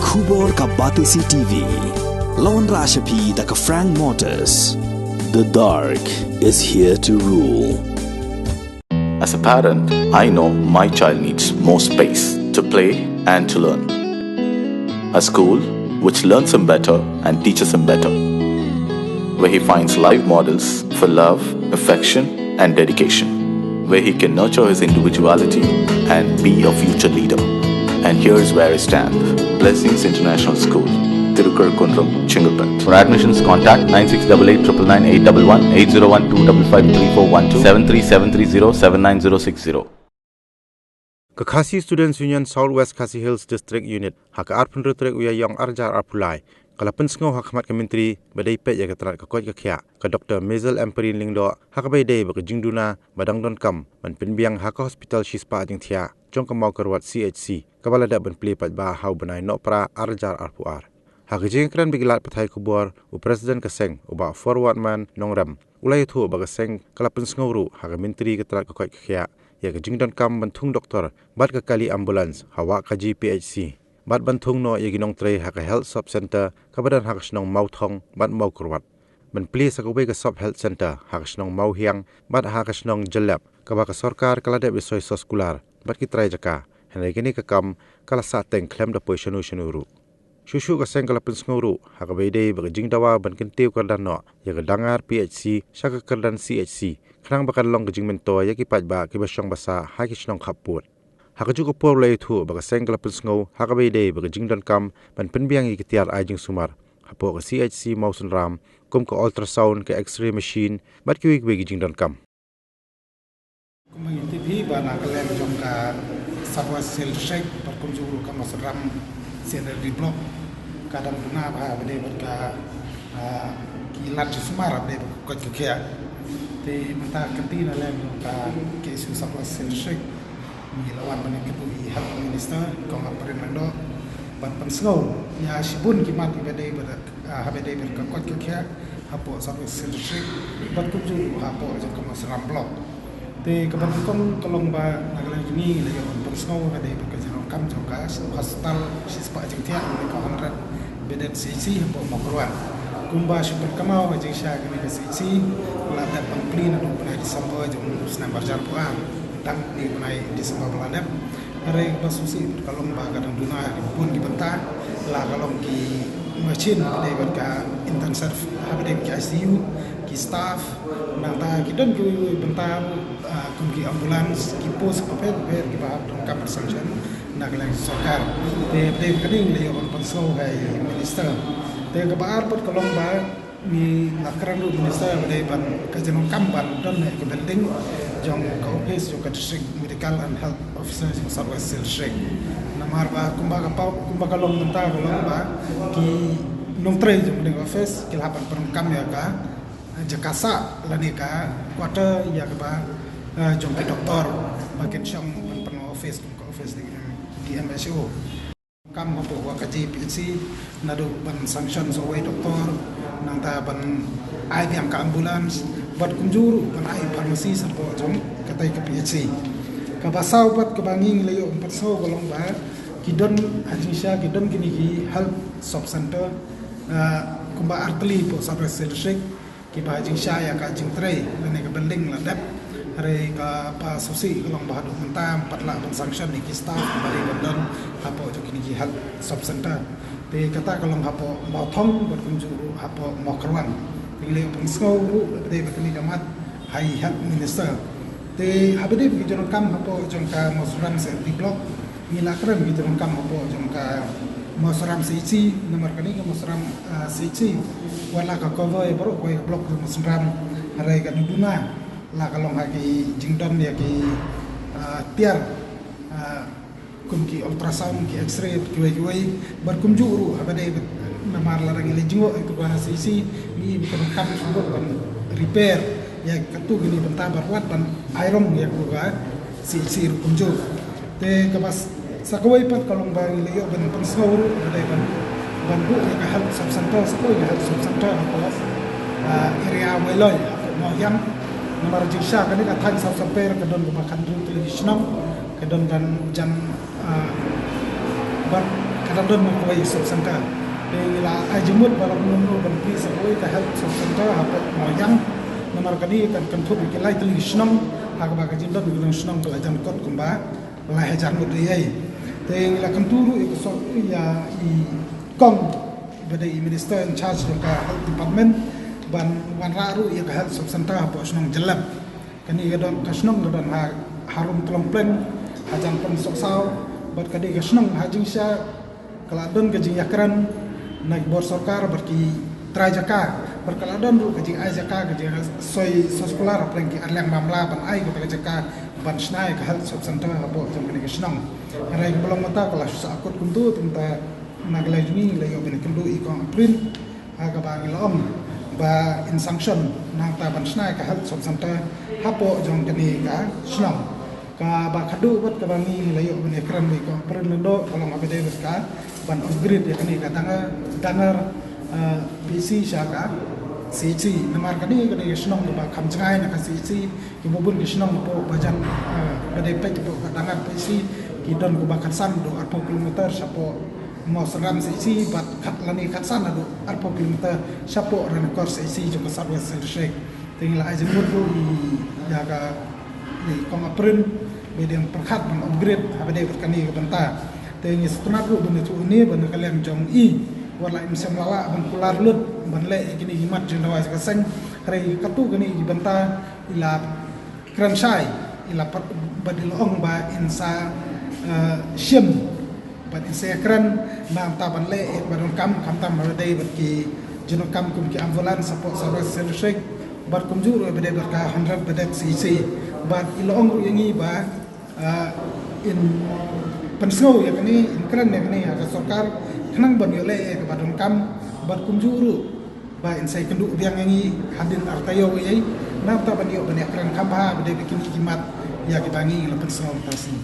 Khubor ka Batisi TV. Lawan Rashapi da ka Frank Motors. The dark is here to rule. As a parent, I know my child needs more space to play and to learn. A school which learns him better and teaches him better, where he finds live models for love, affection and dedication, where he can nurture his individuality and be a future leader. And here's where I stand. Blessings International School, Tirukurakkundram, Chengalpet. For admissions, contact 9688999811 8012553412 73730 Khasi Students Union Southwest Khasi Hills District Unit hak arpun rutrek uya yong arjar arpulai kalapan sngo hak khmat kementri badai pe ya katrat ka koi ka khya ka Dr. Mazel Emperin Lingdo hak bai dei ba jingduna badang don kam man pinbiang hak hospital shispa jing thia jong kamau karwat CHC kabalada ban play pat ba hau banai no pra arjar arpuar hak jing kran bigilat pathai kubor u president ka seng u ba forward man nongram ulai thu ba ka seng kalapan sngo ru hak mentri katrat ka koi ka khya ya ka jingdon kam banthung doktor bat ka kali ambulance hawa ka GPHC bat banthung no ya ginong tre ha ka health sub center ka badan ha ka snong mauthong bat mau kurwat ban please ka ka sub health center ha ka snong mau hiang bat ha ka snong jalap ka ba ka sarkar kala de bisoy soskular bat ki trai jaka henai gini ka kam kala sa teng klem da poisonu shenuru shushu ka seng kala pinsnguru ha ka beide ba jingdawa ban kin teu ka dan no ya ka dangar PHC shaka ka dan CHC khrang bakan long jing men to ya ki paj ba ki ba shong basa ha ki snong khaput ha ka ju ko por le thu ba ka seng kala pinsngo ha ka beide ba jing dan kam ban pinbiang ki tiar ai jing sumar ha po ka CHC mausun ram kum ka ultrasound ka x-ray machine bat ki wi jing dan kam Kumai TV ba na kalem jong ka sabwa sel shek par kum ju ka masram sel di blok kadang guna ba bade ka ki lat sumar bade ko ke te mata kati na lem ka ke su sabwa sel shek ni lawan bane ke ui hak minister ko ma paremando ban pensgo ya shibun ki mat bade bade ka ko ke hapo sabwa sel shek ban kum ju hapo jong ka masram blok te kapan kong kalong ba nagala ni le yon persno ka de ka jano kam jong ka hospital sispa jing tia ka 100 bedet CC hapo makruan kumba super kamau jing sha ka ni CC la da pangklin adu pada Disember jong senam barjar puan tang ni punai Disember bulan are ba susi kalong ba kadang duna pun ki benta la kalong ki machine de ka intensive habde ki ICU ki staff nata ki don ki benta kum ki ambulans ki pos papel ber ki ba kamar sanction nagla sarkar te kading le yon panso hai minister te ka ba arpot kolong ba ni nakran ru minister de ban ka jeno kamban don ke building jong ka office jo ka district medical and health officer jo Southwest Shek namar ba kumba kalong benta kolong ba ki nong tre jong de office ki lapan perkam ya ka jakasa lani ka quarter ya ka ba jom ke doktor bagian syang penuh office di MSO kam hapo wa ka GPHC nado ban sanction so way doktor nang ta ban ai biang ka ambulance bat kunjuru ban ai pharmacy sapo jom katai ke PHC ka basau bat ka banging leyo perso golong ba kidon ajisha kidon kini ki health sub center kumba artli po sabre selshek ki ba ajisha ya ka jing tre lene ka building la dap hari ka pa susi kolong bahadu mentam patla ban sanction ni ki staff bari bandon hapo jo kini ki health sub center te kata kolong hapo mau thong bat kunjuru hapo mau kerwan ile pensko ru de kini damat hai health minister te habede bi jono kam hapo jong ka mosram se di blok ni lakran bi jono kam hapo jong ka mosram CC nomor kani ka mosram CC wala ka cover e baru ko blok mosram hari ka duduna la kalong haki jingdon ya ki tiar kum ki ultrasound ki x-ray ki wai bar kum juru habade namar larang ile jingo itu kana CC ni bikin kam sumber kan repair ya katu gini bentar barwat dan iron ya ku ga CC kum juru te kabas sakawai pat kalong bang ile yo ben pensawur habade ban bu ya ka health sub center sakoi health sub center apa area weloy mo yang nomor jisha kan ka thang sab sampai ka don ba kan dun television ka don dan jan bar kadang-kadang mengkuai subsanta ila ajemut balap nomor bagi sebuah ke health subsanta apa moyang nomor kali kan tuh bikin lagi tulis senang hak bagai jindan bikin senang kalau jangan kot kumba lah hajar mudriai tapi ila kan turu itu so ya i kong pada minister in charge dengan health department ban raru ya ke health subsanta apa senang jelap kan ini kadang senang kadang harum kelompleng hajan pun soksau bat kadi ke senang hajing sya keladon ke jingakran naik bor sarkar berki trajaka berkeladon ru ke jing ajaka ke jing soy sekolah apa yang ki arlang mamla ban ai ke jaka ban snai ke hal subsanta abo jam ke senang rai belum mata kalau susah akut kuntu tenta naglai jumi lai oben kundu ikon print aga bagi lom ba in sanction nang ta ban snai ke hal subsanta hapo jam ke ka senang ka ba khadu bat ka bangi layo bene kran mi ko pren lendo kalau ngabe de ka ban upgrade ya kani ka dangar PC syaka CC namar kani kani senong ba kham jangai na ka CC ki bobun ki senong po bajan bade pet po ka dangar PC ki don ko ba khatsan do 4 kilometer sapo mo seram CC bat khat lani khatsan do 4 kilometer sapo ran kor CC jo ka sarwa sel shek tinggal aja mudu ya ka ni kong apren median perkhat ban upgrade habade berkani ke benta tengi setengah ru benda tu ni benda kalian jong i wala imsam lala ban kular lut ban le gini himat jendawa ka seng hari katu gani di benta ila kransai ila badil ong ba insa shim bad insa kran nam ta ban le ban kam tam habade berki jenok kam kum ki ambulans support service sel bar kumjur bede berka 100 bedet cc bat ilong ru yangi ba in pensau ya kini in kran ya kini aga sarkar kenang ban yole ke badon kam bat kumjuru ba in sai kendu biang yangi hadin artayo yai nap ta ban yo ban kran kam ba bede bikin kimat ya kibangi la pensau tasni